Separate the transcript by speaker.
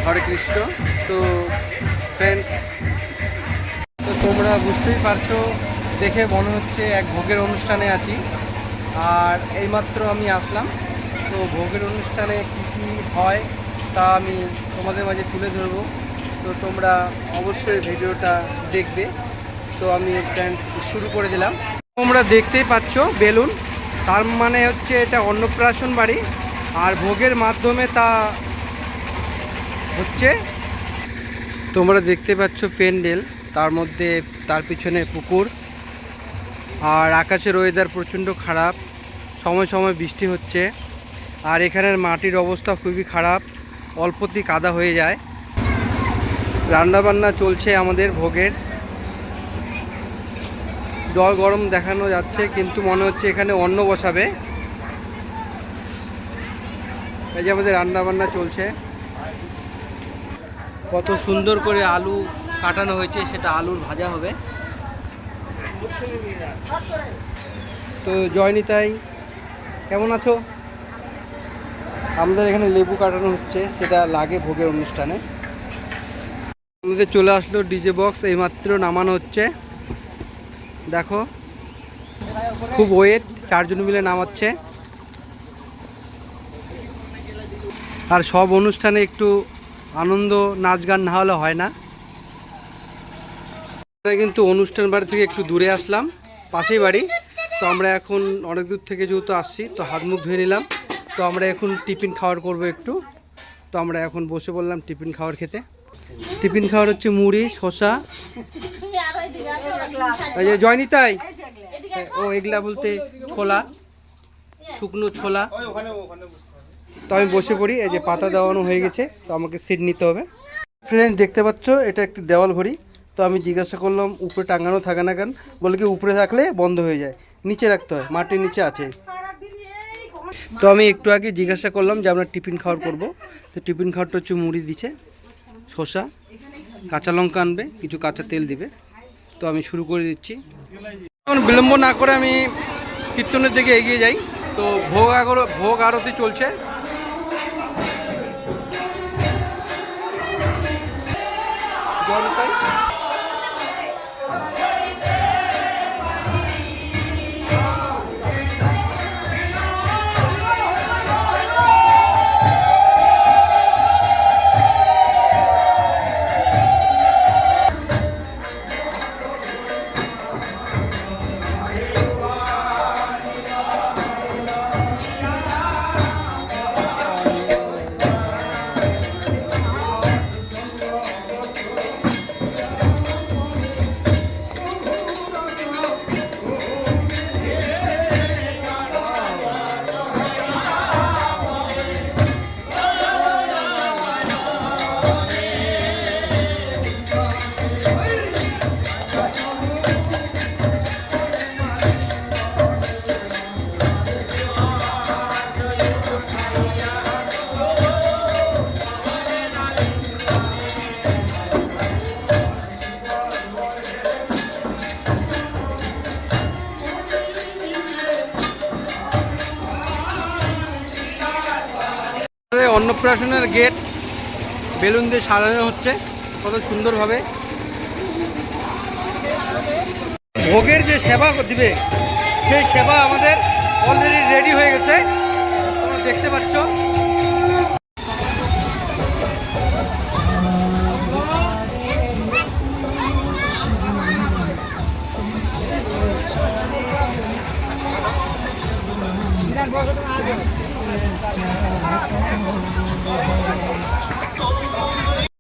Speaker 1: হরে কৃষ্ণ। তো ফ্রেন্ডস, তো তোমরা বুঝতেই পারছো, দেখে মনে হচ্ছে এক ভোগের অনুষ্ঠানে আছি। আর এইমাত্র আমি আসলাম। তো ভোগের অনুষ্ঠানে কী কী হয় তা আমি তোমাদের মাঝে তুলে ধরবো। তো তোমরা অবশ্যই ভিডিওটা দেখবে। তো আমি ফ্রেন্ডস শুরু করে দিলাম। তোমরা দেখতেই পাচ্ছ বেলুন, তার মানে হচ্ছে এটা অন্নপ্রাশন বাড়ি। আর ভোগের মাধ্যমে তা হচ্ছে, তোমরা দেখতে পাচ্ছ প্যান্ডেল, তার মধ্যে তার পিছনে পুকুর। আর আকাশের ওয়েদার প্রচণ্ড খারাপ, সময় সময় বৃষ্টি হচ্ছে। আর এখানের মাটির অবস্থা খুবই খারাপ, অল্পতেই কাদা হয়ে যায়। রান্নাবান্না চলছে আমাদের ভোগের। জল গরম দেখানো যাচ্ছে, কিন্তু মনে হচ্ছে এখানে অন্ন বসাবে। এই যে আমাদের রান্নাবান্না চলছে। কত সুন্দর করে আলু কাটানো হয়েছে, সেটা আলুর ভাজা হবে। তো জয়নিতাই, কেমন আছো? আমাদের এখানে লেবু কাটানো হচ্ছে, সেটা লাগে ভোগের অনুষ্ঠানে। আমাদের চলে আসলো ডিজে বক্স, এইমাত্র নামানো হচ্ছে। দেখো খুব ওয়েট, 4 জন মিলে নামাচ্ছে। আর সব অনুষ্ঠানে একটু আনন্দ, নাচ গান না হলে হয় না। কিন্তু অনুষ্ঠান বাড়ি থেকে একটু দূরে আসলাম, পাশেই বাড়ি। তো আমরা এখন অনেক দূর থেকে যেহেতু আসছি, তো হাত মুখ ধুয়ে নিলাম। তো আমরা এখন টিফিন খাওয়ার করব একটু। তো আমরা এখন বসে পড়লাম টিফিন খাওয়ার খেতে। টিফিন খাওয়ার হচ্ছে মুড়ি, শসা। এই যে জয়নিতাই, ও এগুলা বলতে ছোলা, শুকনো ছোলা। তো আমি বসে পড়ি। এই যে পাতা দেওয়ানো হয়ে গেছে, তো আমাকে সিট নিতে হবে। ফ্রেন্ডস, দেখতে পাচ্ছ এটা একটি দেওয়াল ঘড়ি। তো আমি জিজ্ঞাসা করলাম উপরে টাঙানো থাকে না কেন, বলে কি উপরে থাকলে বন্ধ হয়ে যায়, নিচে রাখতে হয়, মাটির নিচে আছে। তো আমি একটু আগে জিজ্ঞাসা করলাম যে আমরা টিফিন খাওয়ার করব। তো টিফিন খাওয়ারটা হচ্ছে মুড়ি দিছে, শসা, কাঁচা লঙ্কা আনবে, কিছু কাঁচা তেল দিবে। তো আমি শুরু করে দিচ্ছি। এখন বিলম্ব না করে আমি কীর্তনের দিকে এগিয়ে যাই। তো ভোগ আরতি চলছে। অন্নপ্রাশনের গেট বেলুন দিয়ে সাজানো হচ্ছে কত সুন্দরভাবে। ভোগের যে সেবা দিবে, সেই সেবা আমাদের অলরেডি রেডি হয়ে গেছে, তোমরা দেখতে পাচ্ছ।